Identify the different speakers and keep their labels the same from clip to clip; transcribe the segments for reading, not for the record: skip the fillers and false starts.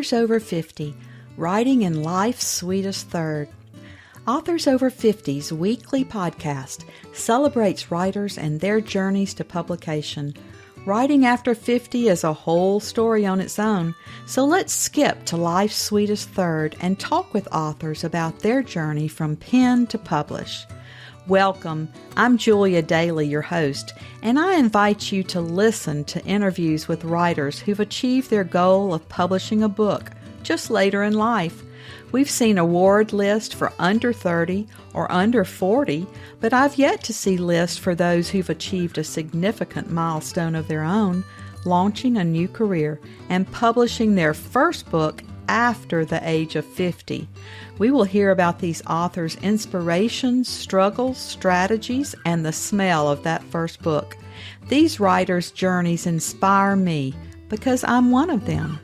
Speaker 1: Authors Over 50, Writing in Life's Sweetest Third. Authors Over 50's weekly podcast celebrates writers and their journeys to publication. Writing after 50 is a whole story on its own, so let's skip to life's sweetest third and talk with authors about their journey from pen to publish. Welcome, I'm Julia Daly, your host, and I invite you to listen to interviews with writers who've achieved their goal of publishing a book just later in life. We've seen award lists for under 30 or under 40, but I've yet to see lists for those who've achieved a significant milestone of their own, launching a new career and publishing their first book after the age of 50. We will hear about these authors' inspirations, struggles, strategies, and the smell of that first book. These writers' journeys inspire me because I'm one of them.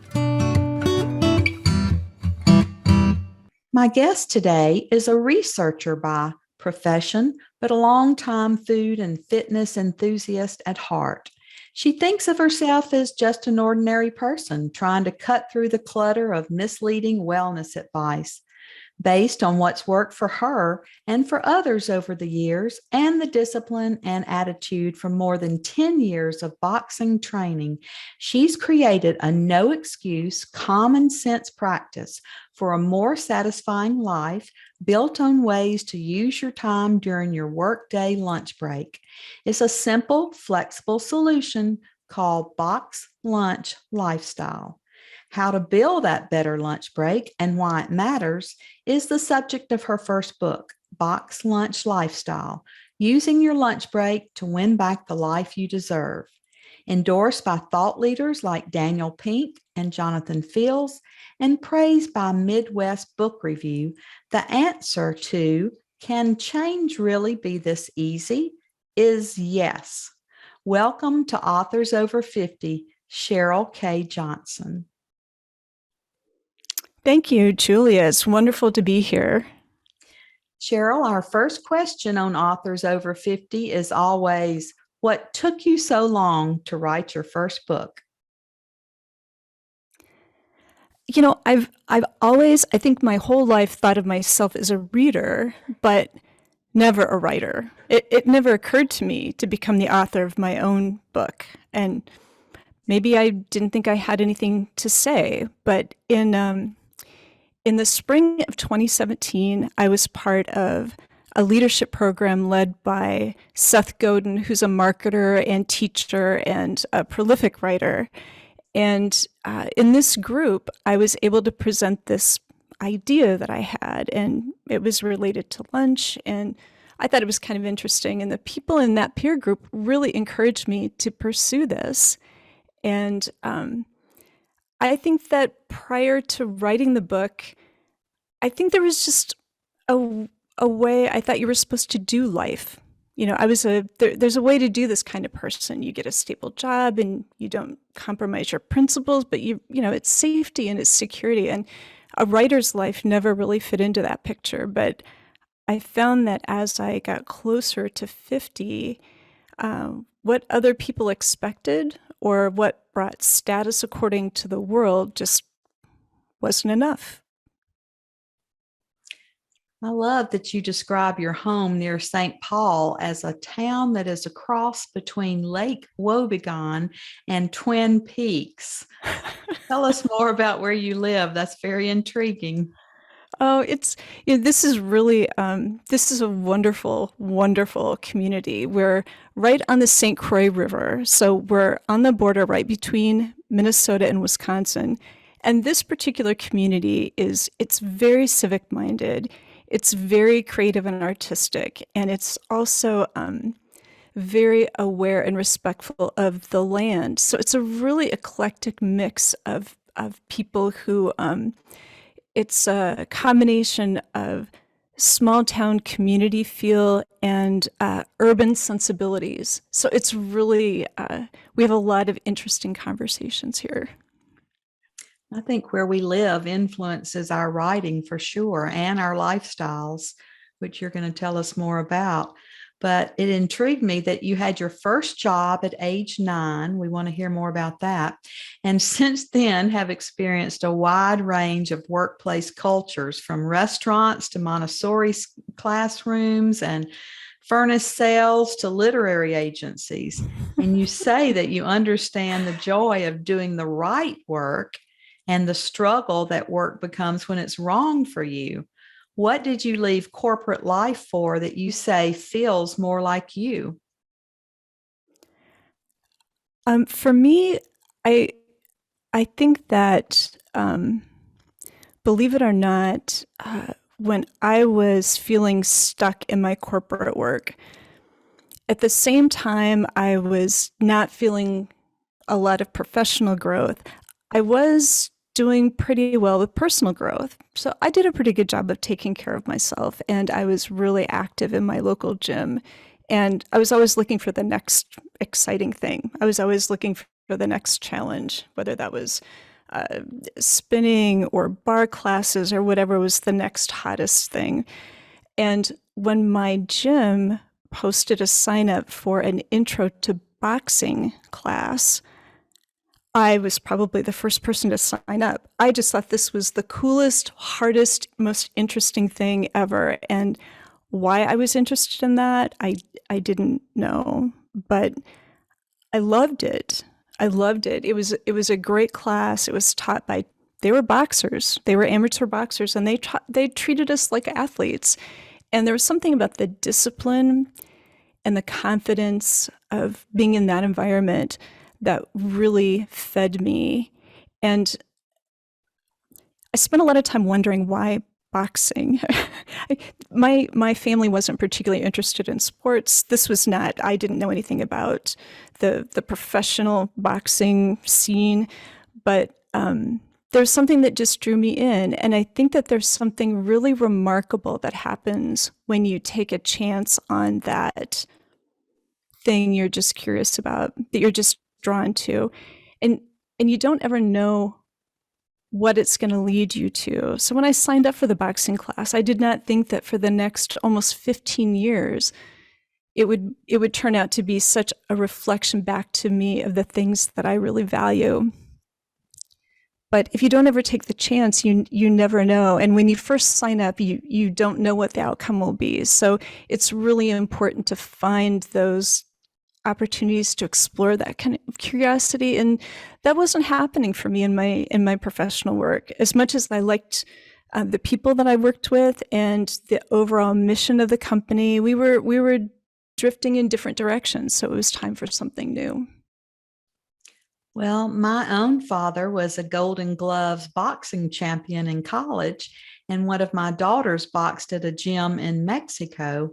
Speaker 1: My guest today is a researcher by profession, but a longtime food and fitness enthusiast at heart. She thinks of herself as just an ordinary person trying to cut through the clutter of misleading wellness advice based on what's worked for her and for others over the years, and the discipline and attitude from more than 10 years of boxing training. She's created a no-excuse, common-sense practice for a more satisfying life built on ways to use your time during your workday lunch break. It's a simple, flexible solution called Box Lunch Lifestyle. How to build that better lunch break and why it matters is the subject of her first book, Box Lunch Lifestyle, Using Your Lunch Break to Win Back the Life You Deserve. Endorsed by thought leaders like Daniel Pink and Jonathan Fields, and praised by Midwest Book Review, the answer to, can change really be this easy, is yes. Welcome to Authors Over 50, Cheryl K. Johnson.
Speaker 2: Thank you, Julia. It's wonderful to be here.
Speaker 1: Cheryl, our first question on Authors Over 50 is always, what took you so long to write your first book?
Speaker 2: You know, I've always, I think my whole life, thought of myself as a reader, but never a writer. It never occurred to me to become the author of my own book. And maybe I didn't think I had anything to say, but in the spring of 2017, I was part of a leadership program led by Seth Godin, who's a marketer and teacher and a prolific writer. And in this group, I was able to present this idea that I had, and it was related to lunch, and I thought it was kind of interesting. And the people in that peer group really encouraged me to pursue this. And I think that prior to writing the book, I think there was just a way I thought you were supposed to do life. You know, there's a way to do this kind of person. You get a stable job and you don't compromise your principles, but you know, it's safety and it's security. And a writer's life never really fit into that picture. But I found that as I got closer to 50, what other people expected or what brought status according to the world just wasn't enough.
Speaker 1: I love that you describe your home near St. Paul as a town that is a cross between Lake Wobegon and Twin Peaks. Tell us more about where you live. That's very intriguing.
Speaker 2: Oh, this is really, this is a wonderful, wonderful community. We're right on the St. Croix River. So we're on the border right between Minnesota and Wisconsin. And this particular community it's very civic minded. It's very creative and artistic. And it's also very aware and respectful of the land. So it's a really eclectic mix of people who, it's a combination of small town community feel and urban sensibilities. So it's really, we have a lot of interesting conversations here.
Speaker 1: I think where we live influences our writing for sure, and our lifestyles, which you're going to tell us more about. but it intrigued me that you had your first job at age 9. We want to hear more about that. And since then, have experienced a wide range of workplace cultures from restaurants to Montessori classrooms and furnace sales to literary agencies. And you say that you understand the joy of doing the right work and the struggle that work becomes when it's wrong for you. What did you leave corporate life for that you say feels more like you?
Speaker 2: For me, I I think that believe it or not, when I was feeling stuck in my corporate work, at the same time I was not feeling a lot of professional growth, I was doing pretty well with personal growth. So I did a pretty good job of taking care of myself, and I was really active in my local gym. And I was always looking for the next exciting thing. I was always looking for the next challenge, whether that was uh, spinning or bar classes or whatever was the next hottest thing. And when my gym posted a sign up for an intro to boxing class, I was probably the first person to sign up. I just thought this was the coolest, hardest, most interesting thing ever. And why I was interested in that, I didn't know, but I loved it. I loved it. It was a great class. It was taught by they were boxers. They were amateur boxers, and they treated us like athletes. And there was something about the discipline and the confidence of being in that environment that really fed me. And I spent a lot of time wondering why boxing. My family wasn't particularly interested in sports. This was not. I didn't know anything about the professional boxing scene, but there's something that just drew me in, and I think that there's something really remarkable that happens when you take a chance on that thing you're just curious about, that you're just drawn to, and and you don't ever know what it's going to lead you to. So when I signed up for the boxing class, I did not think that for the next almost 15 years it would turn out to be such a reflection back to me of the things that I really value. But if you don't ever take the chance, you never know. And when you first sign up, you don't know what the outcome will be. So it's really important to find those opportunities to explore that kind of curiosity, and that wasn't happening for me in my professional work. As much as I liked the people that I worked with and the overall mission of the company, we were drifting in different directions. So it was time for something new.
Speaker 1: Well, my own father was a Golden Gloves boxing champion in college, and one of my daughters boxed at a gym in Mexico.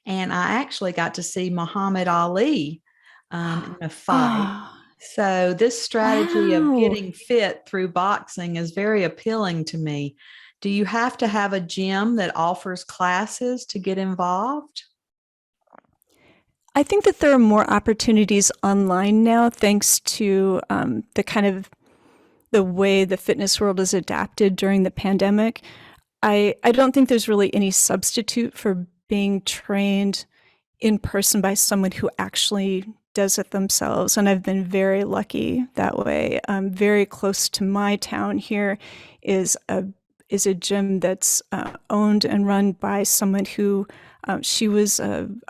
Speaker 1: And I actually got to see Muhammad Ali in a fight.
Speaker 2: Oh,
Speaker 1: So, this strategy of
Speaker 2: wow.
Speaker 1: getting fit through boxing is very appealing to me. Do you have to have a gym that offers classes to get involved?
Speaker 2: I think that there are more opportunities online now, thanks to the kind of the way the fitness world has adapted during the pandemic. I don't think there's really any substitute for being trained in person by someone who actually does it themselves. And I've been very lucky that way. Very close to my town here is a gym that's owned and run by someone who she was an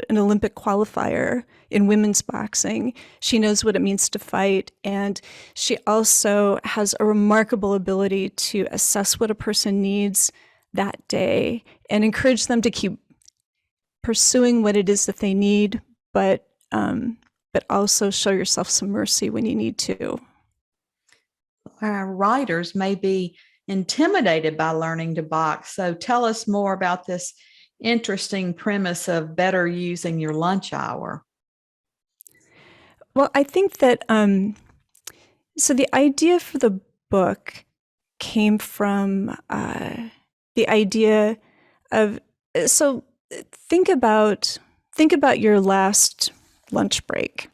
Speaker 2: Olympic qualifier in women's boxing. She knows what it means to fight, and she also has a remarkable ability to assess what a person needs that day and encourage them to keep pursuing what it is that they need, but also show yourself some mercy when you need to.
Speaker 1: Our writers may be intimidated by learning to box. So tell us more about this interesting premise of better using your lunch hour.
Speaker 2: Well, I think that so the idea for the book came from the idea of so think about think about your last lunch break.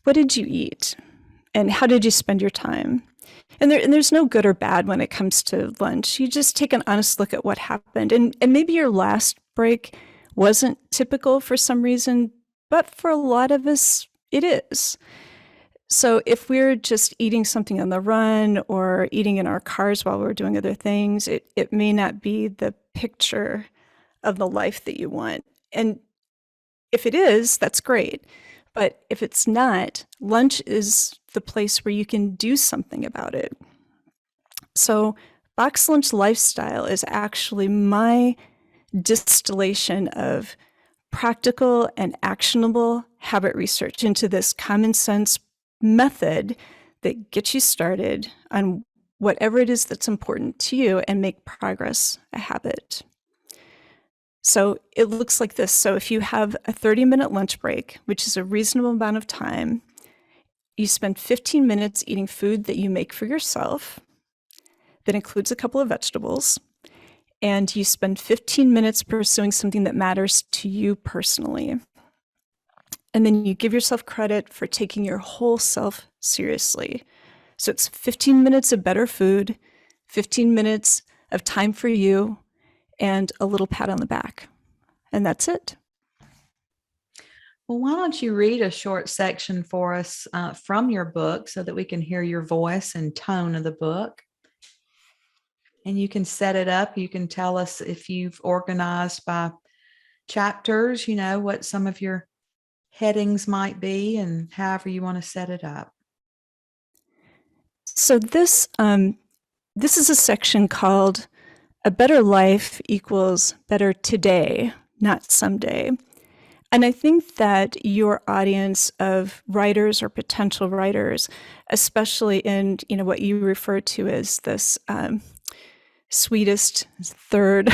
Speaker 2: What did you eat, and how did you spend your time? And there's no good or bad when it comes to lunch. You just take an honest look at what happened, and maybe your last break wasn't typical for some reason, but for a lot of us, it is. So if we're just eating something on the run or eating in our cars while we're doing other things, it may not be the picture of the life that you want. And if it is, that's great. But if it's not, lunch is the place where you can do something about it. So box lunch lifestyle is actually my distillation of practical and actionable habit research into this common sense method that gets you started on whatever it is that's important to you and make progress a habit. So it looks like this. So if you have a 30-minute lunch break, which is a reasonable amount of time, you spend 15 minutes eating food that you make for yourself that includes a couple of vegetables, and you spend 15 minutes pursuing something that matters to you personally. And then you give yourself credit for taking your whole self seriously. So it's 15 minutes of better food, 15 minutes of time for you, and a little pat on the back. And that's it.
Speaker 1: Well, why don't you read a short section for us from your book so that we can hear your voice and tone of the book? And you can set it up. You can tell us if you've organized by chapters, what some of your headings might be and however you want to set it up.
Speaker 2: So this is a section called A Better Life Equals Better Today, Not Someday. And I think that your audience of writers or potential writers, especially in what you refer to as this sweetest third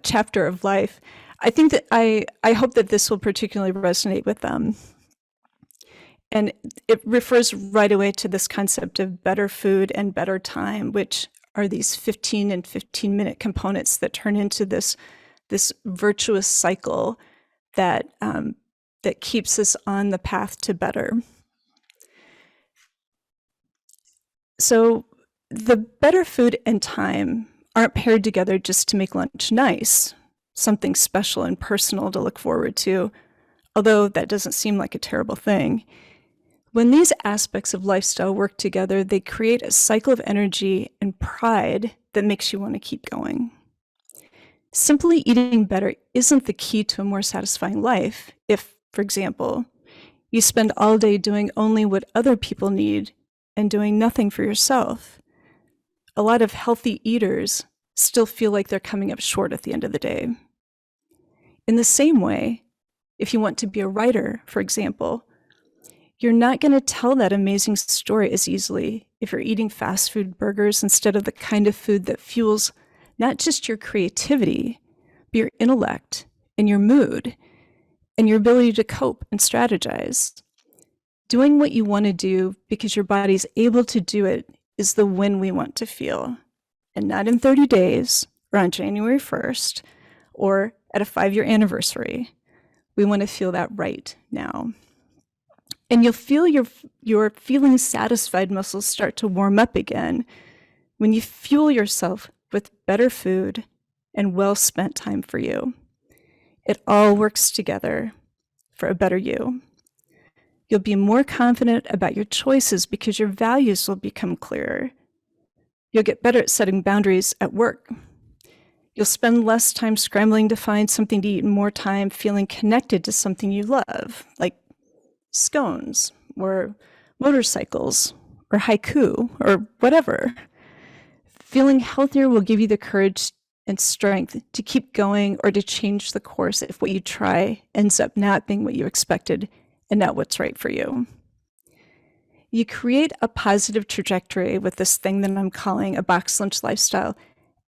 Speaker 2: chapter of life, I think that I hope that this will particularly resonate with them. And it refers right away to this concept of better food and better time, which are these 15 and 15-minute components that turn into this virtuous cycle that keeps us on the path to better. So the better food and time aren't paired together just to make lunch nice, something special and personal to look forward to, although that doesn't seem like a terrible thing. When these aspects of lifestyle work together, they create a cycle of energy and pride that makes you want to keep going. Simply eating better isn't the key to a more satisfying life if, for example, you spend all day doing only what other people need and doing nothing for yourself. A lot of healthy eaters still feel like they're coming up short at the end of the day. In the same way, if you want to be a writer, for example, you're not going to tell that amazing story as easily if you're eating fast food burgers instead of the kind of food that fuels not just your creativity, but your intellect and your mood and your ability to cope and strategize. Doing what you want to do because your body's able to do it is the win we want to feel, and not in 30 days or on January 1st or at a 5-year anniversary. We want to feel that right now. And you'll feel your feeling satisfied muscles start to warm up again when you fuel yourself with better food and well-spent time for you. It all works together for a better you. You'll be more confident about your choices because your values will become clearer. You'll get better at setting boundaries at work. You'll spend less time scrambling to find something to eat and more time feeling connected to something you love, like scones or motorcycles or haiku or whatever. Feeling healthier will give you the courage and strength to keep going or to change the course if what you try ends up not being what you expected and not what's right for you. You create a positive trajectory with this thing that I'm calling a box lunch lifestyle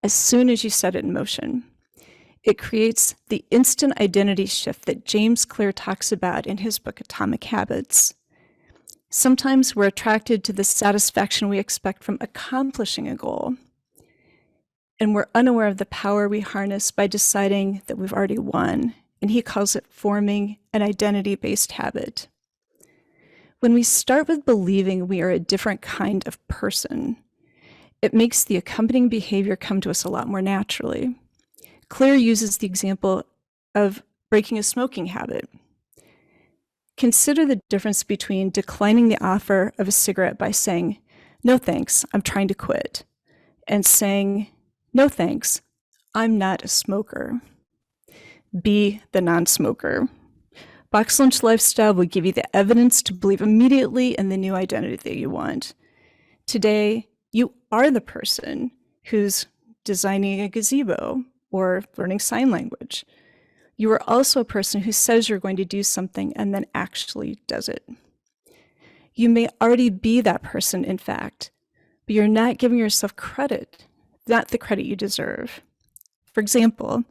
Speaker 2: as soon as you set it in motion. It creates the instant identity shift that James Clear talks about in his book, Atomic Habits. Sometimes we're attracted to the satisfaction we expect from accomplishing a goal, and we're unaware of the power we harness by deciding that we've already won, and he calls it forming an identity-based habit. When we start with believing we are a different kind of person, it makes the accompanying behavior come to us a lot more naturally. Claire uses the example of breaking a smoking habit. Consider the difference between declining the offer of a cigarette by saying, "No thanks, I'm trying to quit," and saying, "No thanks, I'm not a smoker." Be the non-smoker. Box Lunch Lifestyle will give you the evidence to believe immediately in the new identity that you want. Today, you are the person who's designing a gazebo or learning sign language. You are also a person who says you're going to do something and then actually does it. You may already be that person, in fact, but you're not giving yourself credit, not the credit you deserve. For example,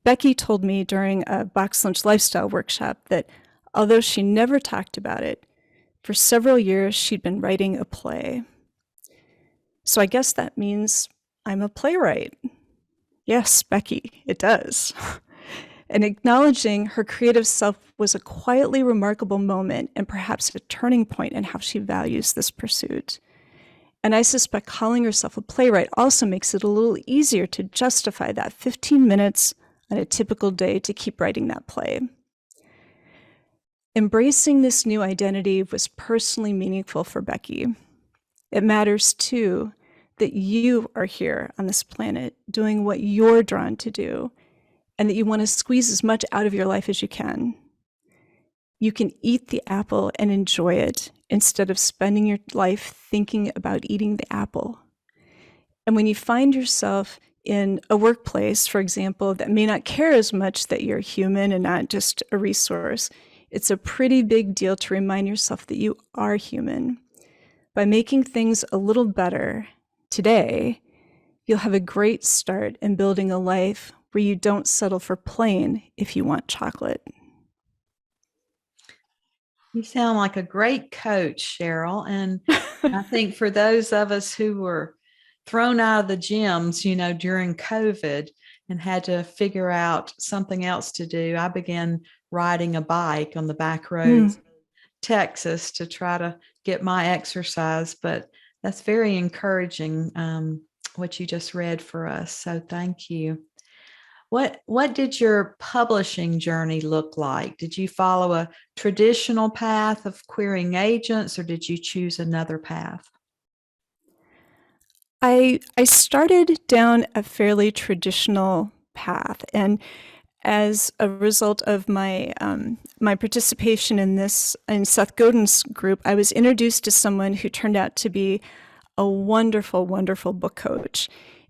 Speaker 2: Becky told me during a Box Lunch Lifestyle workshop that although she never talked about it, for several years she'd been writing a play. So I guess that means I'm a playwright. Yes, Becky, it does. And acknowledging her creative self was a quietly remarkable moment and perhaps a turning point in how she values this pursuit. And I suspect calling herself a playwright also makes it a little easier to justify that 15 minutes on a typical day to keep writing that play. Embracing this new identity was personally meaningful for Becky. It matters too that you are here on this planet doing what you're drawn to do, and that you want to squeeze as much out of your life as you can. You can eat the apple and enjoy it instead of spending your life thinking about eating the apple. And when you find yourself in a workplace, for example, that may not care as much that you're human and not just a resource, it's a pretty big deal to remind yourself that you are human. By making things a little better today, you'll have a great start in building a life where you don't settle for plain if you want chocolate.
Speaker 1: You sound like a great coach, Cheryl. And I think for those of us who were thrown out of the gyms, during COVID and had to figure out something else to do, I began riding a bike on the back roads of Texas to try to get my exercise. But that's very encouraging, what you just read for us. So thank you. What did your publishing journey look like? Did you follow a traditional path of querying agents, or did you choose another path?
Speaker 2: I started down a fairly traditional path, and as a result of my my participation in Seth Godin's group, I was introduced to someone who turned out to be a wonderful, wonderful book coach.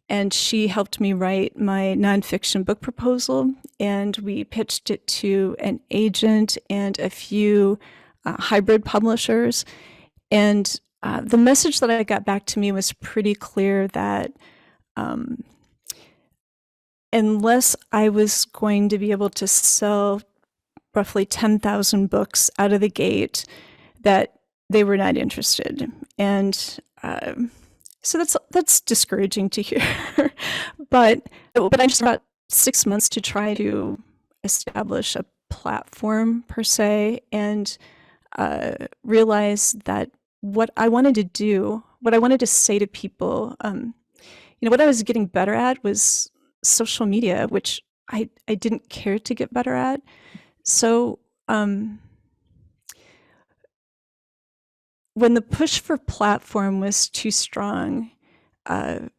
Speaker 2: And she helped me write my nonfiction book proposal, and we pitched it to an agent and a few hybrid publishers. And the message that I got back to me was pretty clear that unless I was going to be able to sell roughly 10,000 books out of the gate, that they were not interested. And so that's discouraging to hear. but I just about 6 months to try to establish a platform per se, and realize that what I wanted to do, what I wanted to say to people, what I was getting better at was social media, which I didn't care to get better at. So when the push for platform was too strong, and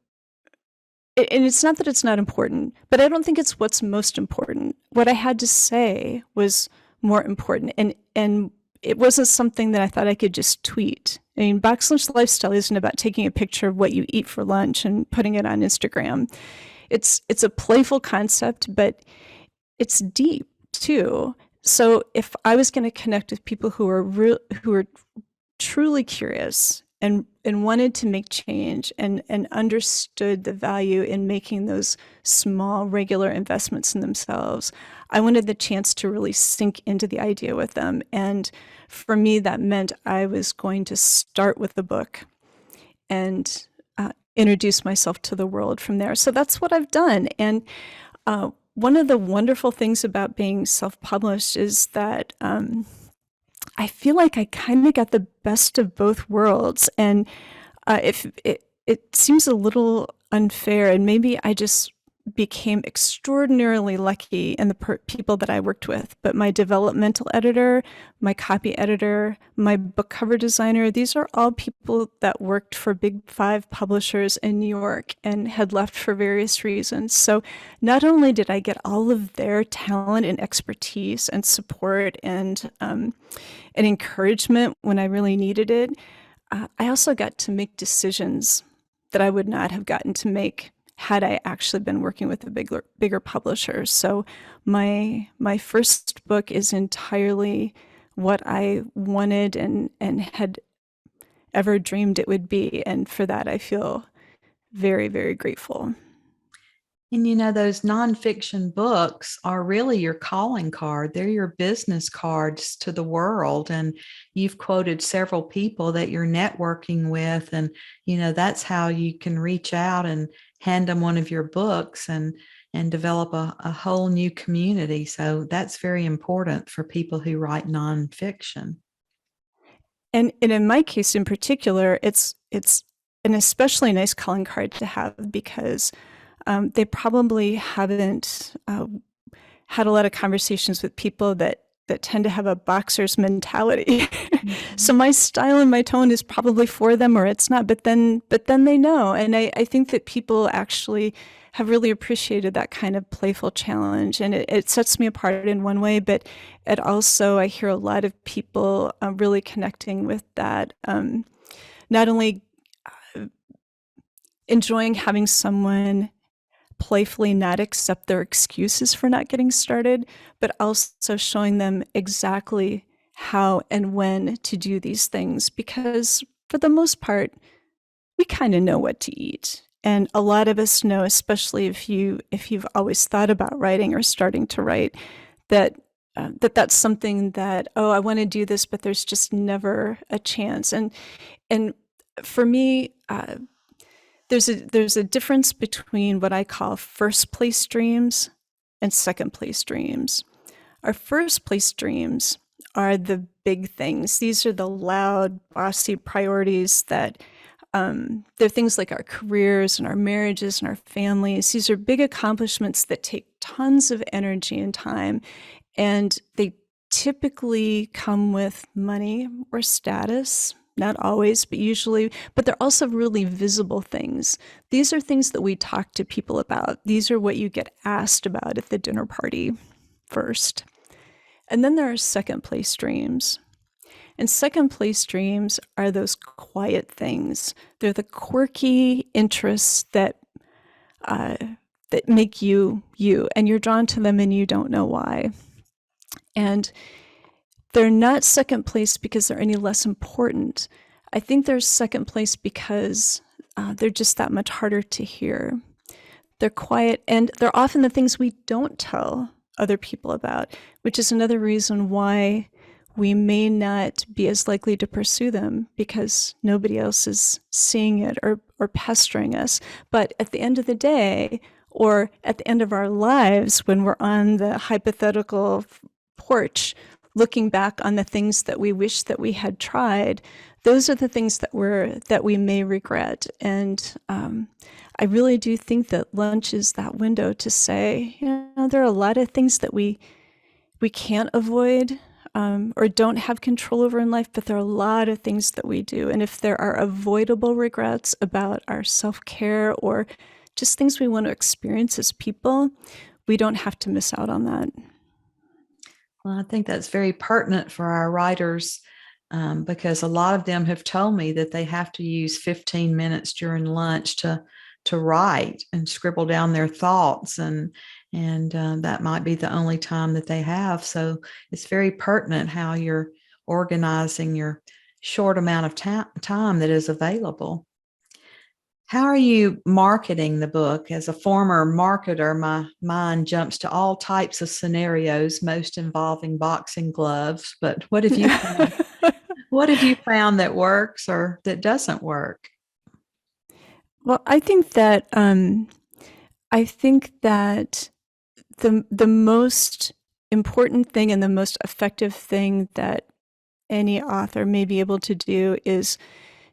Speaker 2: it's not that it's not important, but I don't think it's what's most important. What I had to say was more important, and it wasn't something that I thought I could just tweet. I mean, Box Lunch Lifestyle isn't about taking a picture of what you eat for lunch and putting it on Instagram. It's a playful concept, but it's deep too. So if I was going to connect with people who are truly curious and wanted to make change and understood the value in making those small, regular investments in themselves, I wanted the chance to really sink into the idea with them. And for me, that meant I was going to start with the book and introduce myself to the world from there. So that's what I've done. And one of the wonderful things about being self-published is that I feel like I kind of got the best of both worlds. And if it seems a little unfair, and maybe I just became extraordinarily lucky in the people that I worked with. But my developmental editor, my copy editor, my book cover designer, these are all people that worked for big five publishers in New York and had left for various reasons. So not only did I get all of their talent and expertise and support and encouragement when I really needed it, I also got to make decisions that I would not have gotten to make had I actually been working with a bigger publisher. So my first book is entirely what I wanted and had ever dreamed it would be. And for that, I feel very, very grateful.
Speaker 1: And those nonfiction books are really your calling card. They're your business cards to the world. And you've quoted several people that you're networking with. And, that's how you can reach out and hand them one of your books and develop a whole new community. So that's very important for people who write nonfiction.
Speaker 2: And in my case in particular, it's an especially nice calling card to have because they probably haven't had a lot of conversations with people that tend to have a boxer's mentality. Mm-hmm. So my style and my tone is probably for them or it's not, but then they know. And I think that people actually have really appreciated that kind of playful challenge. And it sets me apart in one way, but it also, I hear a lot of people really connecting with that. Not only enjoying having someone playfully not accept their excuses for not getting started, but also showing them exactly how and when to do these things. Because for the most part, we kind of know what to eat. And a lot of us know, especially if you've always thought about writing or starting to write, that that's something that, oh, I want to do this, but there's just never a chance. And for me, there's a difference between what I call first place dreams and second place dreams. Our first place dreams are the big things. These are the loud, bossy priorities that they're things like our careers and our marriages and our families. These are big accomplishments that take tons of energy and time, and they typically come with money or status. Not always, but usually, but they're also really visible things. These are things that we talk to people about. These are what you get asked about at the dinner party first. And then there are second place dreams. And second place dreams are those quiet things. They're the quirky interests that make you, and you're drawn to them and you don't know why. And they're not second place because they're any less important. I think they're second place because they're just that much harder to hear. They're quiet, and they're often the things we don't tell other people about, which is another reason why we may not be as likely to pursue them, because nobody else is seeing it or pestering us. But at the end of the day, or at the end of our lives, when we're on the hypothetical porch looking back on the things that we wish that we had tried, those are the things that we may regret. And I really do think that lunch is that window to say, there are a lot of things that we can't avoid or don't have control over in life, but there are a lot of things that we do. And if there are avoidable regrets about our self-care or just things we want to experience as people, we don't have to miss out on that.
Speaker 1: Well, I think that's very pertinent for our writers because a lot of them have told me that they have to use 15 minutes during lunch to write and scribble down their thoughts, and that might be the only time that they have. So it's very pertinent how you're organizing your short amount of time that is available. How are you marketing the book? As a former marketer, my mind jumps to all types of scenarios, most involving boxing gloves. But what have you found? What have you found that works or that doesn't work?
Speaker 2: Well, I think that the most important thing and the most effective thing that any author may be able to do is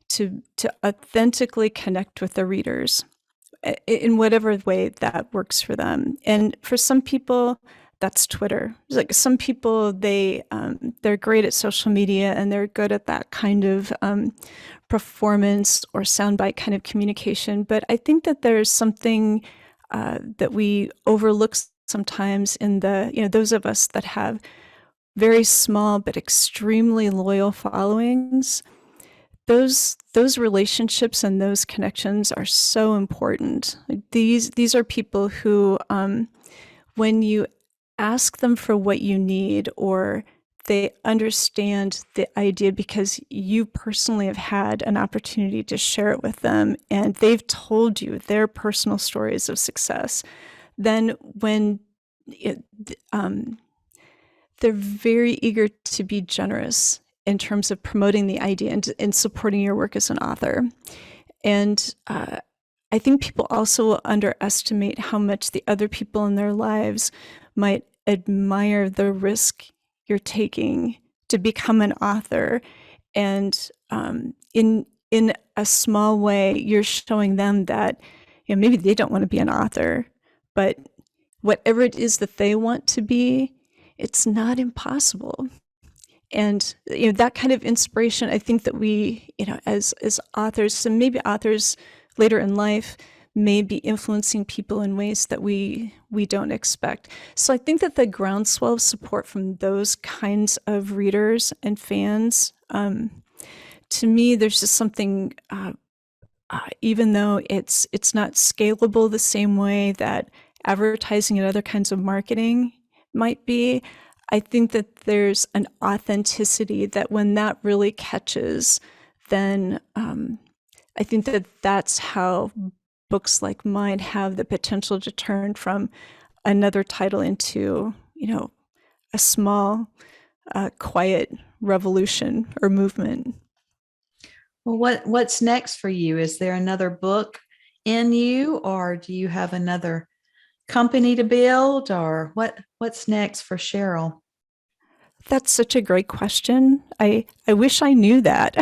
Speaker 2: to authentically connect with the readers. in whatever way that works for them. And for some people, that's Twitter. Like some people, they're great at social media and they're good at that kind of performance or soundbite kind of communication. But I think that there's something that we overlook sometimes in those of us that have very small but extremely loyal followings. Those relationships and those connections are so important. Like these are people who, when you ask them for what you need, or they understand the idea because you personally have had an opportunity to share it with them, and they've told you their personal stories of success, then when it, they're very eager to be generous in terms of promoting the idea and supporting your work as an author. And I think people also underestimate how much the other people in their lives might admire the risk you're taking to become an author. And in a small way, you're showing them that maybe they don't want to be an author, but whatever it is that they want to be, it's not impossible. And that kind of inspiration, I think that we, as authors, and maybe authors later in life, may be influencing people in ways that we don't expect. So I think that the groundswell of support from those kinds of readers and fans, to me, there's just something. Even though it's not scalable the same way that advertising and other kinds of marketing might be, I think that there's an authenticity that when that really catches, then I think that that's how books like mine have the potential to turn from another title into, a small, quiet revolution or movement.
Speaker 1: Well, what's next for you? Is there another book in you, or do you have another company to build, or what's next for Cheryl?
Speaker 2: That's such a great question. I wish I knew that.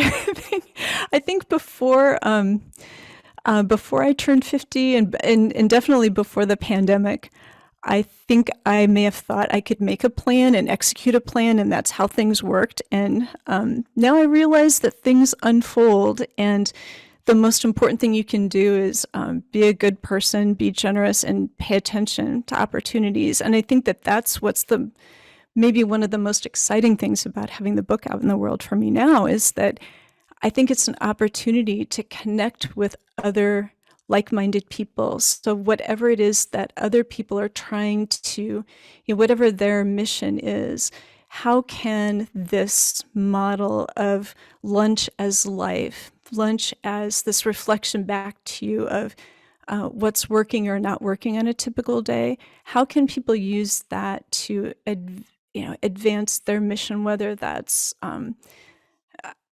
Speaker 2: I think before I turned 50, and definitely before the pandemic, I think I may have thought I could make a plan and execute a plan, and that's how things worked. And now I realize that things unfold, and the most important thing you can do is be a good person, be generous, and pay attention to opportunities. And I think that that's what's maybe one of the most exciting things about having the book out in the world for me now, is that I think it's an opportunity to connect with other like-minded people. So whatever it is that other people are trying to, whatever their mission is, how can this model of lunch as life, lunch as this reflection back to you of what's working or not working on a typical day, how can people use that to advance their mission, whether that's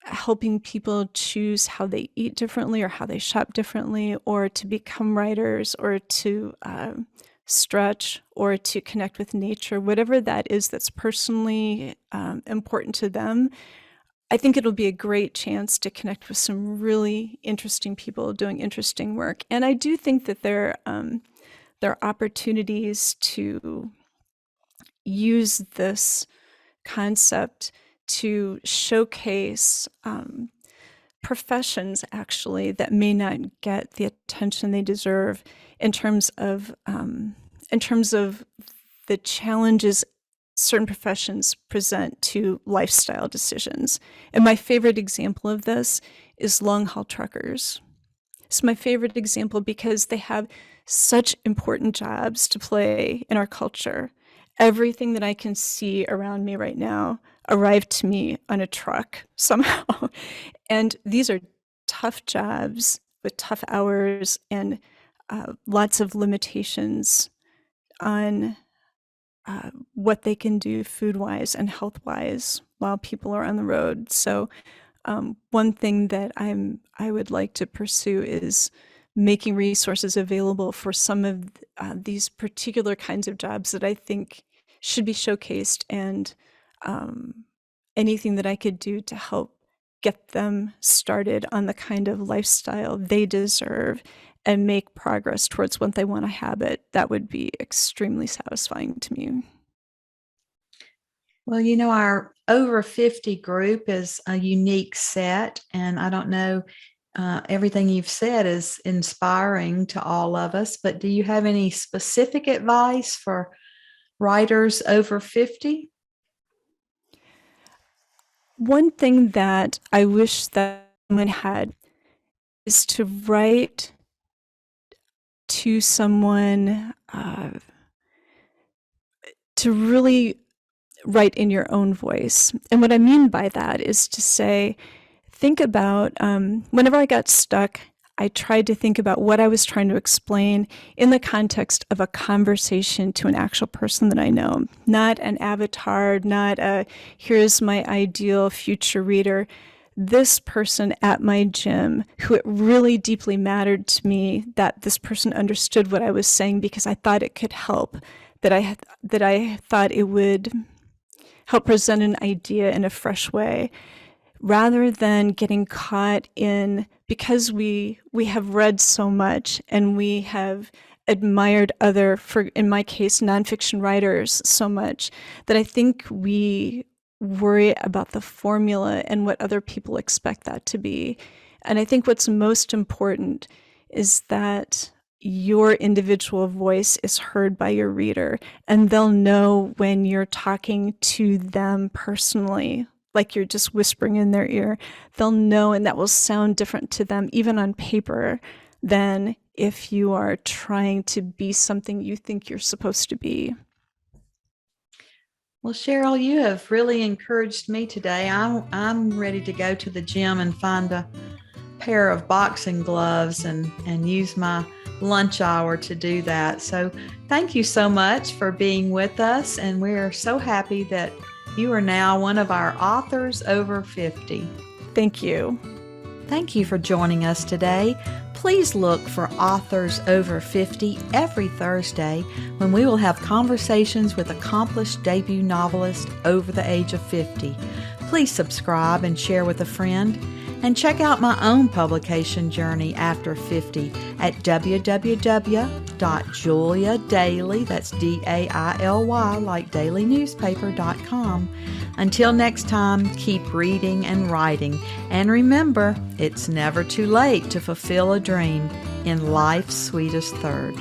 Speaker 2: helping people choose how they eat differently or how they shop differently, or to become writers, or to stretch, or to connect with nature, whatever that is that's personally important to them. I think it'll be a great chance to connect with some really interesting people doing interesting work. And I do think that there are opportunities to use this concept to showcase professions, actually, that may not get the attention they deserve in terms of the challenges certain professions present to lifestyle decisions. And my favorite example of this is long-haul truckers. It's my favorite example because they have such important jobs to play in our culture. Everything that I can see around me right now arrived to me on a truck somehow. And these are tough jobs with tough hours and lots of limitations on what they can do food-wise and health-wise while people are on the road. So one thing that I would like to pursue is making resources available for some of these particular kinds of jobs that I think should be showcased, and anything that I could do to help get them started on the kind of lifestyle they deserve, and make progress towards what they want to habit, that would be extremely satisfying to me.
Speaker 1: Well, our over 50 group is a unique set, and I don't know, everything you've said is inspiring to all of us, but do you have any specific advice for writers over 50?
Speaker 2: One thing that I wish that someone had is to write to someone, to really write in your own voice. And what I mean by that is to say, think about, whenever I got stuck, I tried to think about what I was trying to explain in the context of a conversation to an actual person that I know, not an avatar, not a, here's my ideal future reader. This person at my gym, who it really deeply mattered to me that this person understood what I was saying because I thought it could help, that I thought it would help present an idea in a fresh way, rather than getting caught in, because we have read so much and we have admired other, for in my case, nonfiction writers so much, that I think we worry about the formula and what other people expect that to be. And I think what's most important is that your individual voice is heard by your reader, and they'll know when you're talking to them personally, like you're just whispering in their ear. They'll know, and that will sound different to them, even on paper, than if you are trying to be something you think you're supposed to be.
Speaker 1: Well, Cheryl, you have really encouraged me today. I'm ready to go to the gym and find a pair of boxing gloves and use my lunch hour to do that. So thank you so much for being with us. And we're so happy that you are now one of our authors over 50.
Speaker 2: Thank you.
Speaker 1: Thank you for joining us today. Please look for Authors Over 50 every Thursday, when we will have conversations with accomplished debut novelists over the age of 50. Please subscribe and share with a friend. And check out my own publication journey after 50 at www.juliadaily, that's DAILY, like dailynewspaper.com. Until next time, keep reading and writing. And remember, it's never too late to fulfill a dream in life's sweetest third.